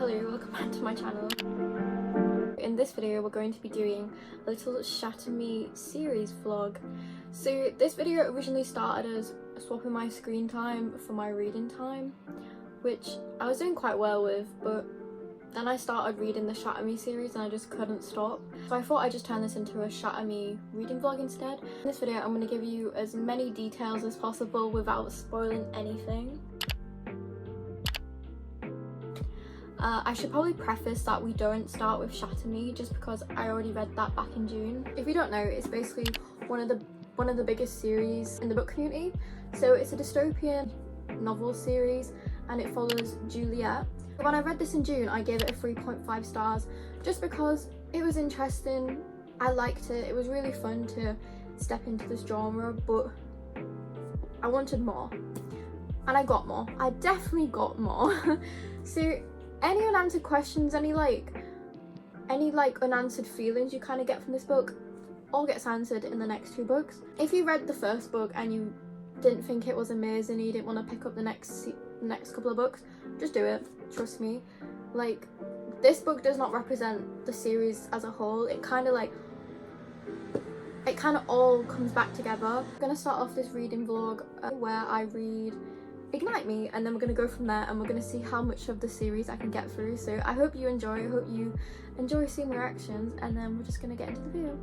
Hello, welcome back to my channel. In this video we're going to be doing a little Shatter Me series vlog. So this video originally started as swapping my screen time for my reading time, which I was doing quite well with, but then I started reading the Shatter Me series and I just couldn't stop. So I thought I'd just turn this into a Shatter Me reading vlog instead. In this video I'm going to give you as many details as possible without spoiling anything. I should probably preface that we don't start with Shatter Me just because I already read that back in June. If you don't know, it's basically one of the biggest series in the book community. So it's a dystopian novel series and it follows Juliet. When I read this in June, I gave it a 3.5 stars just because it was interesting. I liked it. It was really fun to step into this genre, but I wanted more. And I got more. I definitely got more. So any unanswered questions, any unanswered feelings you kind of get from this book all gets answered in the next two books. If you read the first book and you didn't think it was amazing, you didn't want to pick up the next couple of books, just do it. Trust me. Like, this book does not represent the series as a whole. It kind of all comes back together. I'm gonna start off this reading vlog where I read Ignite Me, and then we're going to go from there and we're going to see how much of the series I can get through. So I hope you enjoy, seeing my reactions, and then we're just going to get into the video.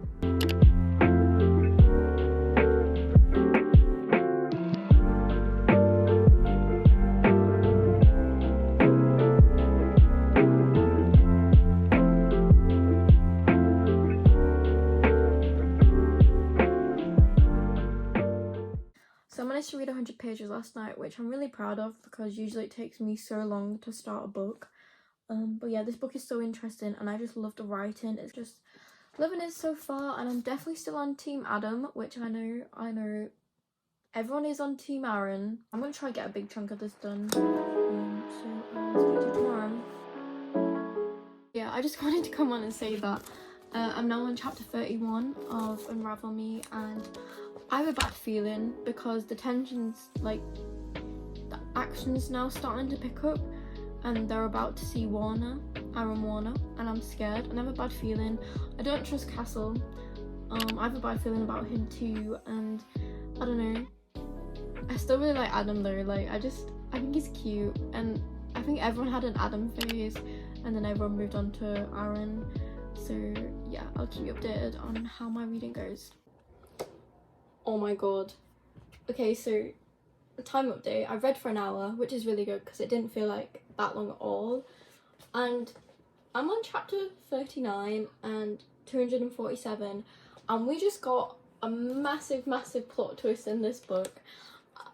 So I managed to read 100 pages last night, which I'm really proud of because usually it takes me so long to start a book. But yeah, this book is so interesting and I just love the writing. It's just loving it so far, and I'm definitely still on Team Adam, which I know everyone is on Team Aaron. I'm going to try and get a big chunk of this done. So I'll speak to you tomorrow. Yeah, I just wanted to come on and say that I'm now on chapter 31 of Unravel Me, and I have a bad feeling because the tension's, like, the action's now starting to pick up and they're about to see Aaron Warner, and I'm scared and I have a bad feeling. I don't trust Castle. I have a bad feeling about him too, and I don't know. I still really like Adam though. Like, I think he's cute, and I think everyone had an Adam phase and then everyone moved on to Aaron. So yeah, I'll keep you updated on how my reading goes. Oh my god. Okay, so time update. I read for an hour, which is really good because it didn't feel like that long at all. And I'm on chapter 39 and 247, and we just got a massive plot twist in this book.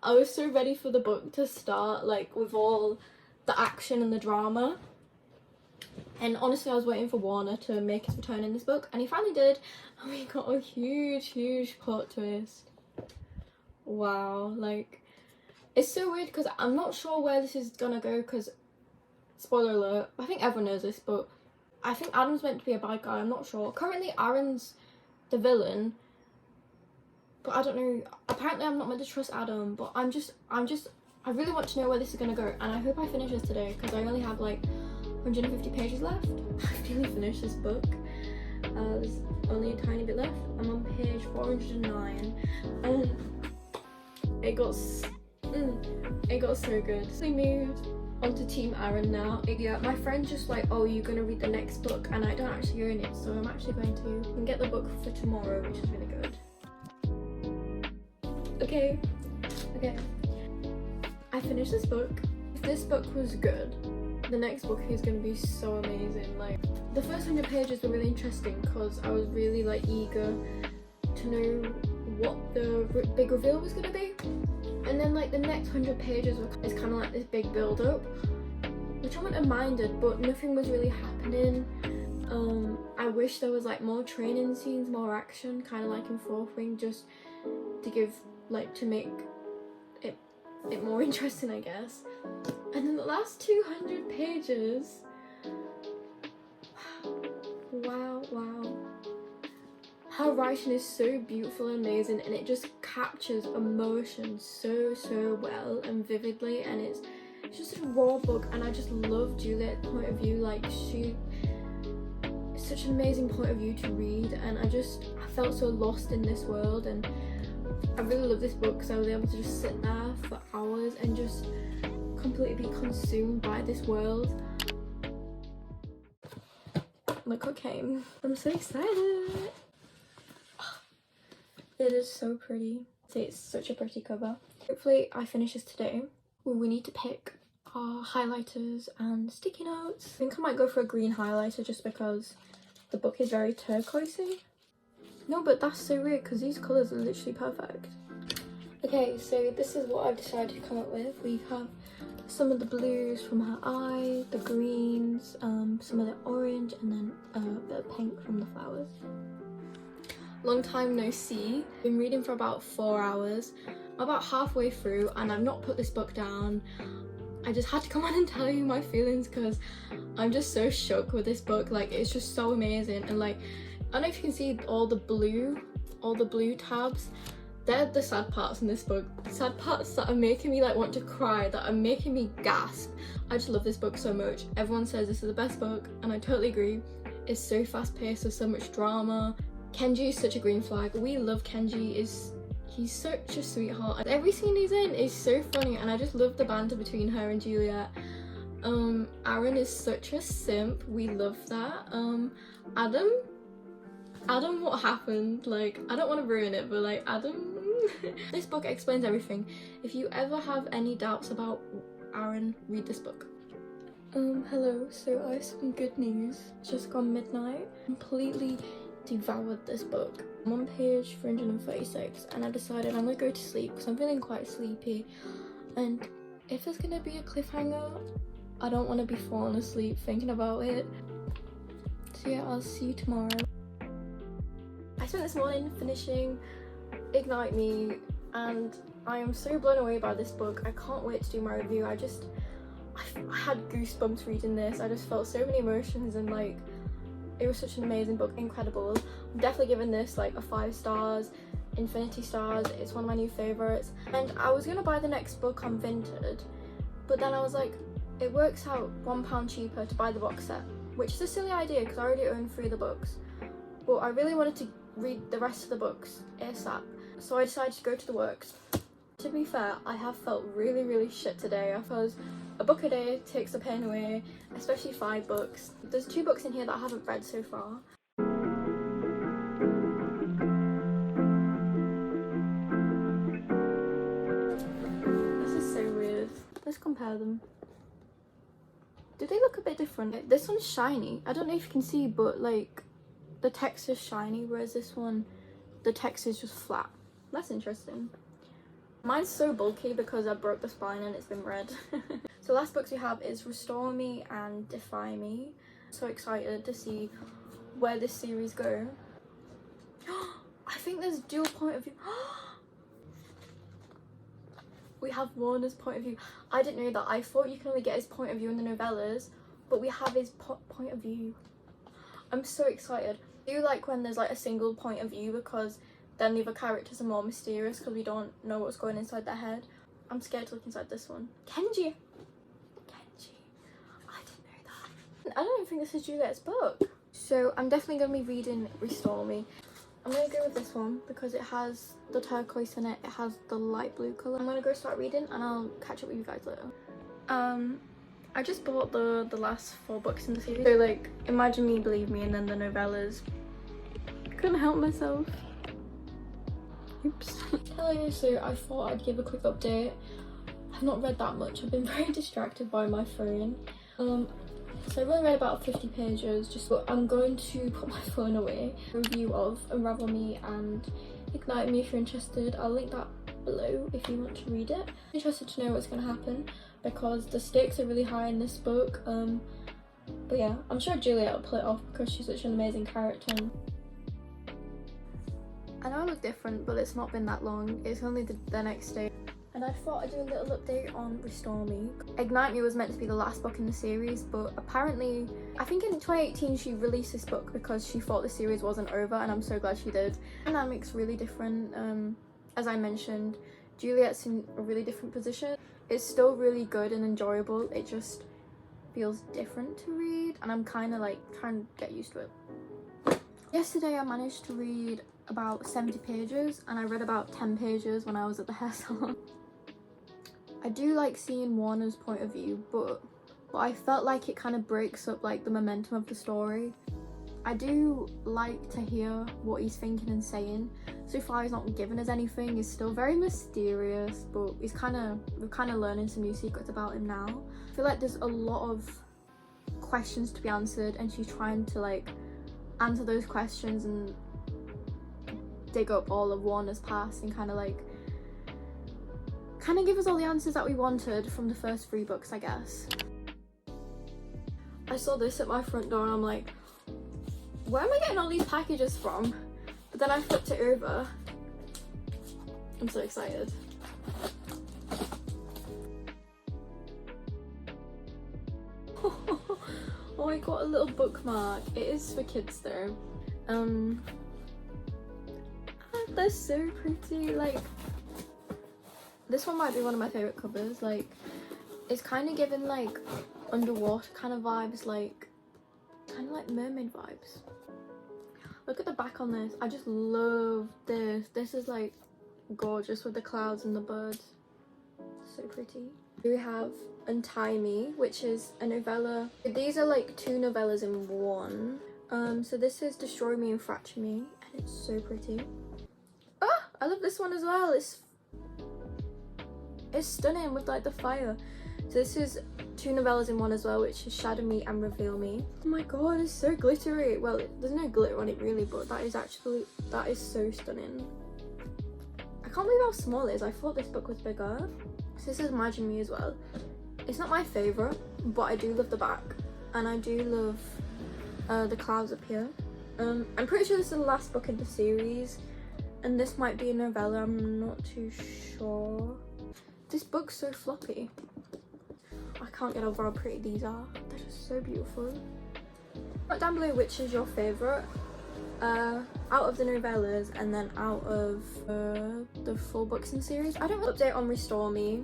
I was so ready for the book to start, like, with all the action and the drama. And honestly, I was waiting for Warner to make his return in this book, and he finally did, and we got a huge plot twist. Wow, like, it's so weird because I'm not sure where this is gonna go because, spoiler alert, I think everyone knows this, but I think Adam's meant to be a bad guy. I'm not sure. Currently, Aaron's the villain, but I don't know. Apparently, I'm not meant to trust Adam, but I really want to know where this is gonna go, and I hope I finish this today because I only have like 150 pages left. I really finished this book. There's only a tiny bit left. I'm on page 409 and it got so good. So I moved onto Team Aaron now. Yeah, my friend's just like, oh, you're gonna read the next book, and I don't actually own it, so I'm actually going to get the book for tomorrow, which is really good. Okay, I finished this book. If this book was good, the next book is going to be so amazing. Like, the first 100 pages were really interesting because I was really, like, eager to know what the big reveal was going to be, and then, like, the next 100 pages is kind of like this big build up, which I wouldn't have minded, but nothing was really happening. I wish there was, like, more training scenes, more action, kind of like in Fourth Wing, just to give, like, to make it more interesting, I guess. And then the last 200 pages, wow, her writing is so beautiful and amazing, and it just captures emotion so well and vividly, and It's just a raw book, and I just love Juliet's point of view. Like, it's such an amazing point of view to read, and I felt so lost in this world, and I really love this book because I was able to just sit there for hours and just completely be consumed by this world. Look what came. I'm so excited. It is so pretty. See, it's such a pretty cover. Hopefully I finish this today. We need to pick our highlighters and sticky notes. I think I might go for a green highlighter just because the book is very turquoisey. No, but that's so weird because these colours are literally perfect. Okay, so this is what I've decided to come up with. We have some of the blues from her eye, the greens, some of the orange, and then a bit of pink from the flowers. Long time no see. Been reading for about 4 hours. I'm about halfway through and I've not put this book down. I just had to come on and tell you my feelings because I'm just so shook with this book. Like, it's just so amazing, and like, I don't know if you can see all the blue tabs. They're the sad parts in this book. Sad parts that are making me like want to cry, that are making me gasp. I just love this book so much. Everyone says this is the best book, and I totally agree. It's so fast paced, there's so much drama. Kenji is such a green flag. We love Kenji. He's such a sweetheart. Every scene he's in is so funny, and I just love the banter between her and Juliet. Aaron is such a simp. We love that. Adam, what happened? Like, I don't want to ruin it, but like, Adam. This book explains everything. If you ever have any doubts about Aaron, read this book. Hello. So I have some good news. It's just gone midnight. Completely devoured this book. I'm on page 336 and I decided I'm gonna go to sleep because I'm feeling quite sleepy, and if there's gonna be a cliffhanger, I don't want to be falling asleep thinking about it. So yeah, I'll see you tomorrow. I spent this morning finishing Ignite Me and I am so blown away by this book. I can't wait to do my review. I had goosebumps reading this. I just felt so many emotions, and like, it was such an amazing book, incredible. I'm definitely giving this like a 5 stars, infinity stars. It's one of my new favourites. And I was gonna buy the next book on Vinted, but then I was like, it works out £1 cheaper to buy the box set, which is a silly idea because I already own 3 of the books. But I really wanted to read the rest of the books ASAP, so I decided to go to the works. To be fair, I have felt really shit today. I felt a book a day takes the pain away, especially 5 books. There's 2 books in here that I haven't read so far. This is so weird. Let's compare them. Do they look a bit different? This one's shiny. I don't know if you can see, but like, the text is shiny, whereas this one, the text is just flat. That's interesting. Mine's so bulky because I broke the spine and it's been red. So last books we have is Restore Me and Defy Me. So excited to see where this series go. I think there's dual point of view. We have Warner's point of view. I didn't know that. I thought you can only get his point of view in the novellas, but we have his point of view. I'm so excited. I do like when there's like a single point of view because then the other characters are more mysterious because we don't know what's going inside their head. I'm scared to look inside this one. Kenji. I didn't know that. I don't even think this is Juliet's book. So I'm definitely going to be reading Restore Me. I'm going to go with this one because it has the turquoise in it. It has the light blue colour. I'm going to go start reading and I'll catch up with you guys later. I just bought the last 4 books in the series. So like, Imagine Me, Believe Me, and then the novellas. Couldn't help myself. Oops. Hello, so I thought I'd give a quick update. I've not read that much. I've been very distracted by my phone. So I've only read about 50 pages. But I'm going to put my phone away. Review of Unravel Me and Ignite Me if you're interested. I'll link that below if you want to read it. I'm interested to know what's going to happen because the stakes are really high in this book. But yeah, I'm sure Juliet will pull it off because she's such an amazing character. I know I look different, but it's not been that long. It's only the next day. And I thought I'd do a little update on Restore Me. Ignite Me was meant to be the last book in the series, but apparently, I think in 2018 she released this book because she thought the series wasn't over, and I'm so glad she did. The dynamic's really different. As I mentioned, Juliet's in a really different position. It's still really good and enjoyable, it just feels different to read, and I'm kind of like trying to get used to it. Yesterday I managed to read about 70 pages, and I read about 10 pages when I was at the hair salon. I do like seeing Warner's point of view, but I felt like it kind of breaks up like the momentum of the story. I do like to hear what he's thinking and saying. So far he's not given us anything, he's still very mysterious, but we're kind of learning some new secrets about him now. I feel like there's a lot of questions to be answered, and she's trying to like answer those questions and dig up all of Warner's past and kind of give us all the answers that we wanted from the first 3 books, I guess. I saw this at my front door and I'm like, where am I getting all these packages from? But then I flipped it over. I'm so excited. Oh, I got a little bookmark. It is for kids though. They're so pretty. Like, this one might be one of my favorite covers. Like, it's kind of giving like underwater kind of vibes, like kind of like mermaid vibes. Look at the back on this. I just love this. This is like gorgeous with the clouds and the birds. So pretty. We have Untie Me, which is a novella. These are like 2 novellas in one. So this is Destroy Me and Fracture Me, and it's so pretty. Ah, I love this one as well. It's stunning with like the fire. So this is 2 novellas in one as well, which is Shatter Me and Reveal Me. Oh my god, it's so glittery. Well, there's no glitter on it really, but that is so stunning. I can't believe how small it is. I thought this book was bigger. So this is Imagine Me as well. It's not my favourite, but I do love the back, and I do love the clouds up here. I'm pretty sure this is the last book in the series, and this might be a novella, I'm not too sure. This book's so floppy. I can't get over how pretty these are. They're just so beautiful. Comment down below which is your favourite out of the novellas, and then out of the 4 books in the series. I don't update on Restore Me,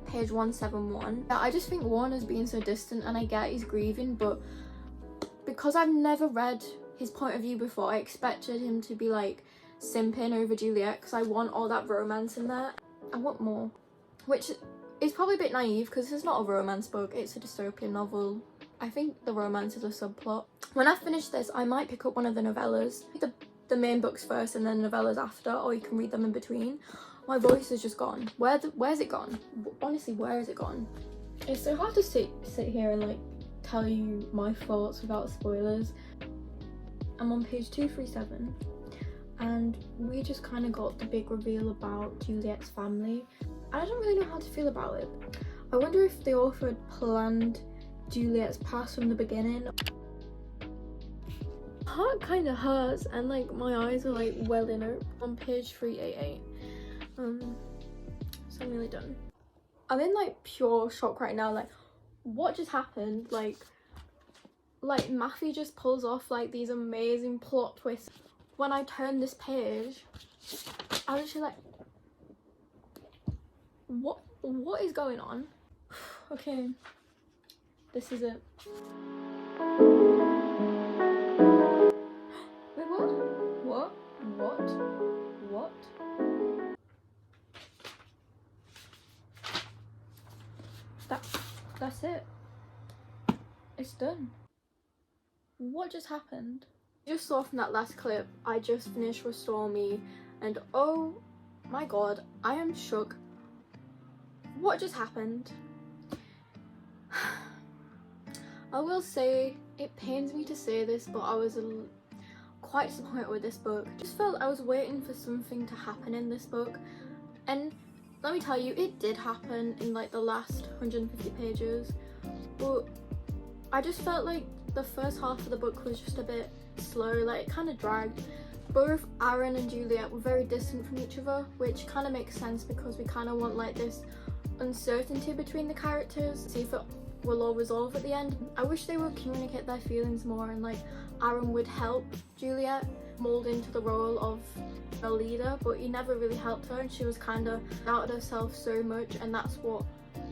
page 171. I just think Warner's being so distant, and I get he's grieving, but because I've never read his point of view before, I expected him to be like simping over Juliet, because I want all that romance in there. I want more, which is probably a bit naive because this is not a romance book, it's a dystopian novel. I think the romance is a subplot. When I finish this, I might pick up one of the novellas. The main books first and then novellas after, or you can read them in between. My voice is just gone. Where's it gone? Honestly, where is it gone? It's so hard to sit here and like tell you my thoughts without spoilers. I'm on page 237, and we just kind of got the big reveal about Juliet's family. I don't really know how to feel about it. I wonder if the author had planned Juliet's past from the beginning. My heart kind of hurts, and like my eyes are like welling up on page 388. So I'm really done. I'm in like pure shock right now. Like, what just happened? Like Matthew just pulls off like these amazing plot twists. When I turned this page, I was actually like, what is going on? Okay, this is it. Wait, what? That's it. It's done. What just happened? You just saw from that last clip, I just finished Restore Me, and oh my god, I am shook. What just happened? I will say, it pains me to say this, but I was quite disappointed with this book. I just felt I was waiting for something to happen in this book, and let me tell you, it did happen in like the last 150 pages, but I just felt like the first half of the book was just a bit slow, like it kind of dragged. Both Aaron and Juliet were very distant from each other, which kind of makes sense because we kind of want like this uncertainty between the characters, see if it will all resolve at the end. I wish they would communicate their feelings more, and like Aaron would help Juliet mold into the role of a leader, but he never really helped her, and she was kind of doubted herself so much, and that's what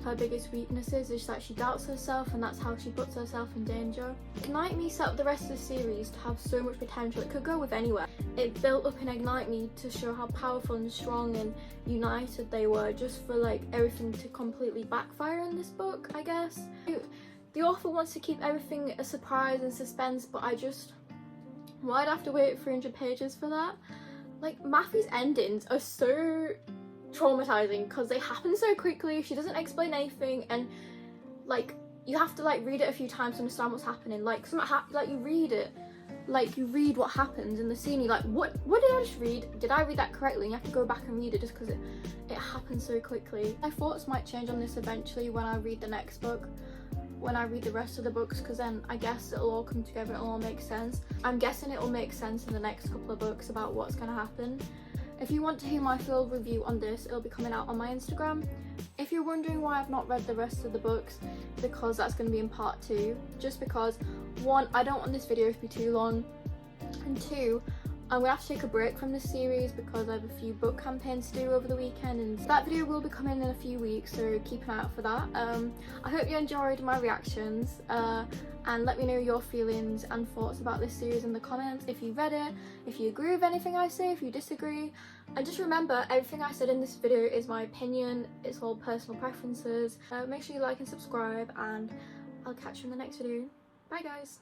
her biggest weakness is that she doubts herself, and that's how she puts herself in danger. Ignite Me set up the rest of the series to have so much potential. It could go with anywhere. It built up in Ignite Me to show how powerful and strong and united they were, just for like everything to completely backfire in this book, I guess. The author wants to keep everything a surprise and suspense, but why'd I have to wait 300 pages for that? Like, Matthew's endings are so traumatizing because they happen so quickly. She doesn't explain anything, and like you have to like read it a few times to understand what's happening. Like like you read it, like you read what happens in the scene, you're like, what did I just read? Did I read that correctly? And you have to go back and read it just because it happens so quickly. My thoughts might change on this eventually when I read the next book, when I read the rest of the books, because then I guess it'll all come together, it'll all make sense. I'm guessing it'll make sense in the next couple of books about what's going to happen. If you want to hear my full review on this, it'll be coming out on my Instagram. If you're wondering why I've not read the rest of the books, because that's going to be in part 2. Just because, 1, I don't want this video to be too long, and 2, I'm going to have to take a break from this series because I have a few book campaigns to do over the weekend, and that video will be coming in a few weeks, so keep an eye out for that. I hope you enjoyed my reactions, and let me know your feelings and thoughts about this series in the comments. If you read it, if you agree with anything I say, if you disagree. And just remember, everything I said in this video is my opinion, it's all personal preferences. Make sure you like and subscribe, and I'll catch you in the next video. Bye guys!